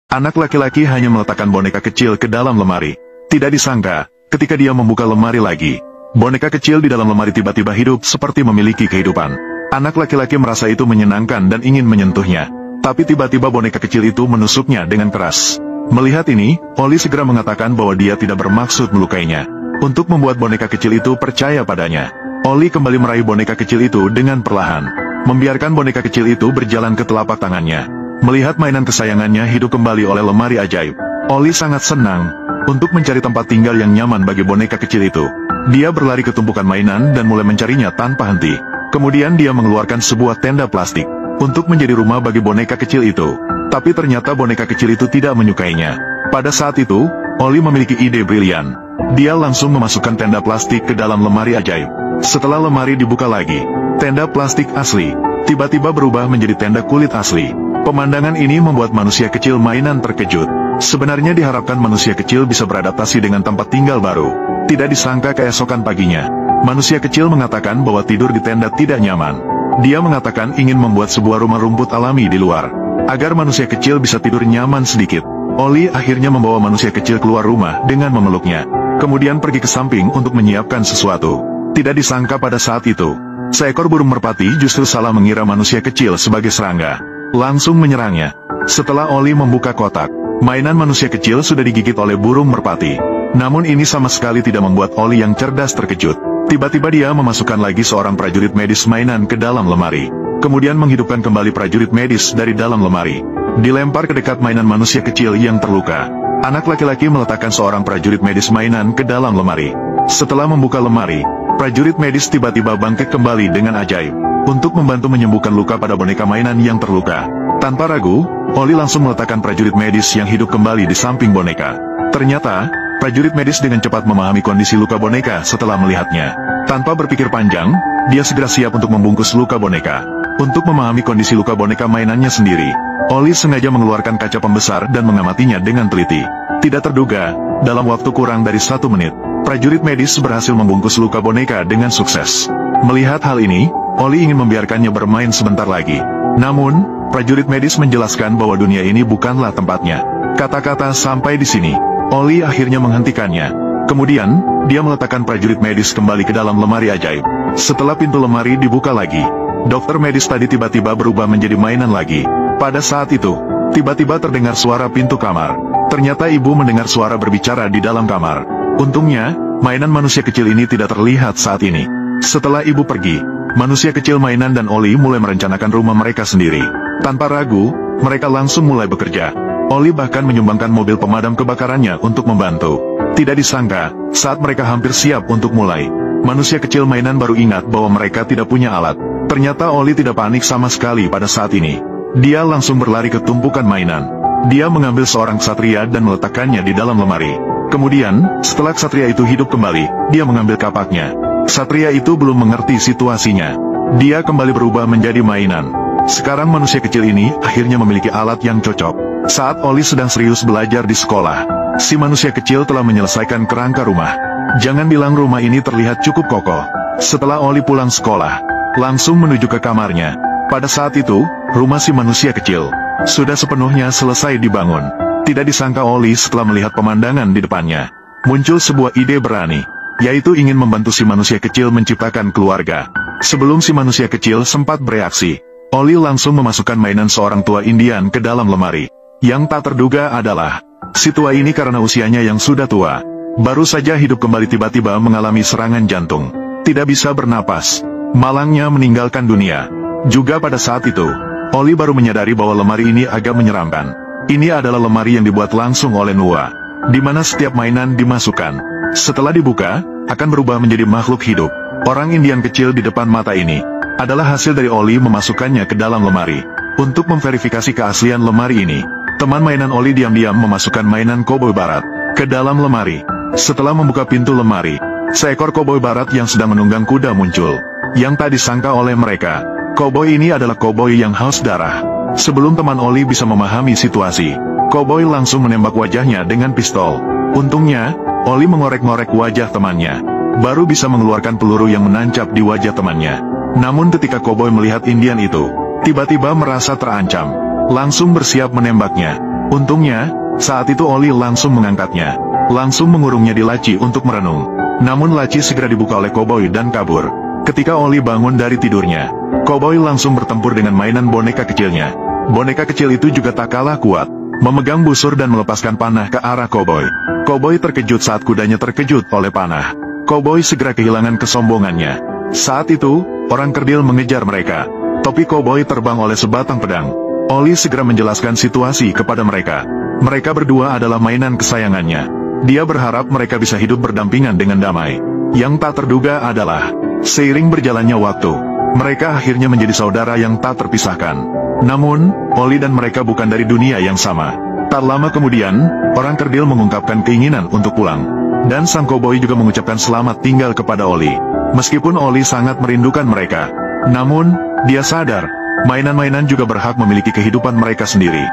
Anak laki-laki hanya meletakkan boneka kecil ke dalam lemari. Tidak disangka, ketika dia membuka lemari lagi, boneka kecil di dalam lemari tiba-tiba hidup seperti memiliki kehidupan. Anak laki-laki merasa itu menyenangkan dan ingin menyentuhnya. Tapi tiba-tiba boneka kecil itu menusuknya dengan keras. Melihat ini, Oli segera mengatakan bahwa dia tidak bermaksud melukainya. Untuk membuat boneka kecil itu percaya padanya, Oli kembali meraih boneka kecil itu dengan perlahan. Membiarkan boneka kecil itu berjalan ke telapak tangannya. Melihat mainan kesayangannya hidup kembali oleh lemari ajaib, Oli sangat senang. Untuk mencari tempat tinggal yang nyaman bagi boneka kecil itu, dia berlari ke tumpukan mainan dan mulai mencarinya tanpa henti. Kemudian dia mengeluarkan sebuah tenda plastik untuk menjadi rumah bagi boneka kecil itu. Tapi ternyata boneka kecil itu tidak menyukainya. Pada saat itu, Oli memiliki ide brilian. Dia langsung memasukkan tenda plastik ke dalam lemari ajaib. Setelah lemari dibuka lagi, tenda plastik asli tiba-tiba berubah menjadi tenda kulit asli. Pemandangan ini membuat manusia kecil mainan terkejut. Sebenarnya diharapkan manusia kecil bisa beradaptasi dengan tempat tinggal baru. Tidak disangka keesokan paginya, manusia kecil mengatakan bahwa tidur di tenda tidak nyaman. Dia mengatakan ingin membuat sebuah rumah rumput alami di luar, agar manusia kecil bisa tidur nyaman sedikit. Oli akhirnya membawa manusia kecil keluar rumah dengan memeluknya. Kemudian pergi ke samping untuk menyiapkan sesuatu. Tidak disangka pada saat itu, seekor burung merpati justru salah mengira manusia kecil sebagai serangga. Langsung menyerangnya. Setelah Oli membuka kotak, mainan manusia kecil sudah digigit oleh burung merpati. Namun ini sama sekali tidak membuat Oli yang cerdas terkejut. Tiba-tiba dia memasukkan lagi seorang prajurit medis mainan ke dalam lemari. Kemudian menghidupkan kembali prajurit medis dari dalam lemari. Dilempar ke dekat mainan manusia kecil yang terluka. Anak laki-laki meletakkan seorang prajurit medis mainan ke dalam lemari. Setelah membuka lemari, prajurit medis tiba-tiba bangkit kembali dengan ajaib untuk membantu menyembuhkan luka pada boneka mainan yang terluka. Tanpa ragu, Oli langsung meletakkan prajurit medis yang hidup kembali di samping boneka. Ternyata, prajurit medis dengan cepat memahami kondisi luka boneka setelah melihatnya. Tanpa berpikir panjang, dia segera siap untuk membungkus luka boneka. Untuk memahami kondisi luka boneka mainannya sendiri, Oli sengaja mengeluarkan kaca pembesar dan mengamatinya dengan teliti. Tidak terduga, dalam waktu kurang dari 1 menit, prajurit medis berhasil membungkus luka boneka dengan sukses. Melihat hal ini, Oli ingin membiarkannya bermain sebentar lagi. Namun, prajurit medis menjelaskan bahwa dunia ini bukanlah tempatnya. Kata-kata sampai di sini, Oli akhirnya menghentikannya. Kemudian, dia meletakkan prajurit medis kembali ke dalam lemari ajaib. Setelah pintu lemari dibuka lagi, dokter medis tadi tiba-tiba berubah menjadi mainan lagi. Pada saat itu, tiba-tiba terdengar suara pintu kamar. Ternyata ibu mendengar suara berbicara di dalam kamar. Untungnya, mainan manusia kecil ini tidak terlihat saat ini. Setelah ibu pergi, manusia kecil mainan dan Oli mulai merencanakan rumah mereka sendiri. Tanpa ragu, mereka langsung mulai bekerja. Oli bahkan menyumbangkan mobil pemadam kebakarannya untuk membantu. Tidak disangka, saat mereka hampir siap untuk mulai, manusia kecil mainan baru ingat bahwa mereka tidak punya alat. Ternyata Oli tidak panik sama sekali pada saat ini. Dia langsung berlari ke tumpukan mainan. Dia mengambil seorang ksatria dan meletakkannya di dalam lemari. Kemudian, setelah ksatria itu hidup kembali, dia mengambil kapaknya. Ksatria itu belum mengerti situasinya. Dia kembali berubah menjadi mainan. Sekarang manusia kecil ini akhirnya memiliki alat yang cocok. Saat Oli sedang serius belajar di sekolah, si manusia kecil telah menyelesaikan kerangka rumah. Jangan bilang rumah ini terlihat cukup kokoh. Setelah Oli pulang sekolah, langsung menuju ke kamarnya. Pada saat itu, rumah si manusia kecil sudah sepenuhnya selesai dibangun. Tidak disangka Oli setelah melihat pemandangan di depannya, muncul sebuah ide berani, yaitu ingin membantu si manusia kecil menciptakan keluarga. Sebelum si manusia kecil sempat bereaksi, Oli langsung memasukkan mainan seorang tua Indian ke dalam lemari. Yang tak terduga adalah, si tua ini karena usianya yang sudah tua, baru saja hidup kembali tiba-tiba mengalami serangan jantung. Tidak bisa bernapas, malangnya meninggalkan dunia. Juga pada saat itu, Oli baru menyadari bahwa lemari ini agak menyeramkan. Ini adalah lemari yang dibuat langsung oleh Noah, di mana setiap mainan dimasukkan. Setelah dibuka, akan berubah menjadi makhluk hidup. Orang Indian kecil di depan mata ini adalah hasil dari Oli memasukkannya ke dalam lemari. Untuk memverifikasi keaslian lemari ini, teman mainan Oli diam-diam memasukkan mainan koboi barat ke dalam lemari. Setelah membuka pintu lemari, seekor koboi barat yang sedang menunggang kuda muncul. Yang tak disangka oleh mereka, koboi ini adalah koboi yang haus darah. Sebelum teman Oli bisa memahami situasi, koboi langsung menembak wajahnya dengan pistol. Untungnya, Oli mengorek-ngorek wajah temannya, baru bisa mengeluarkan peluru yang menancap di wajah temannya. Namun ketika koboi melihat Indian itu, tiba-tiba merasa terancam, langsung bersiap menembaknya. Untungnya, saat itu Oli langsung mengangkatnya. Langsung mengurungnya di laci untuk merenung. Namun laci segera dibuka oleh koboi dan kabur. Ketika Oli bangun dari tidurnya, koboi langsung bertempur dengan mainan boneka kecilnya. Boneka kecil itu juga tak kalah kuat, memegang busur dan melepaskan panah ke arah koboi. Koboi terkejut saat kudanya terkejut oleh panah. Koboi segera kehilangan kesombongannya. Saat itu, orang kerdil mengejar mereka. Topi koboi terbang oleh sebatang pedang. Oli segera menjelaskan situasi kepada mereka. Mereka berdua adalah mainan kesayangannya. Dia berharap mereka bisa hidup berdampingan dengan damai. Yang tak terduga adalah, seiring berjalannya waktu, mereka akhirnya menjadi saudara yang tak terpisahkan. Namun, Oli dan mereka bukan dari dunia yang sama. Tak lama kemudian, orang kerdil mengungkapkan keinginan untuk pulang. Dan sang koboi juga mengucapkan selamat tinggal kepada Oli. Meskipun Oli sangat merindukan mereka, namun, dia sadar, mainan-mainan juga berhak memiliki kehidupan mereka sendiri.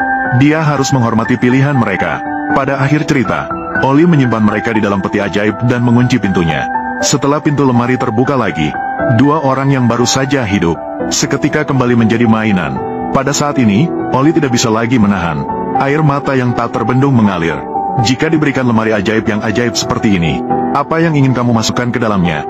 Dia harus menghormati pilihan mereka. Pada akhir cerita, Oli menyimpan mereka di dalam peti ajaib dan mengunci pintunya. Setelah pintu lemari terbuka lagi, dua orang yang baru saja hidup, seketika kembali menjadi mainan. Pada saat ini, Oli tidak bisa lagi menahan. Air mata yang tak terbendung mengalir. Jika diberikan lemari ajaib yang ajaib seperti ini, apa yang ingin kamu masukkan ke dalamnya?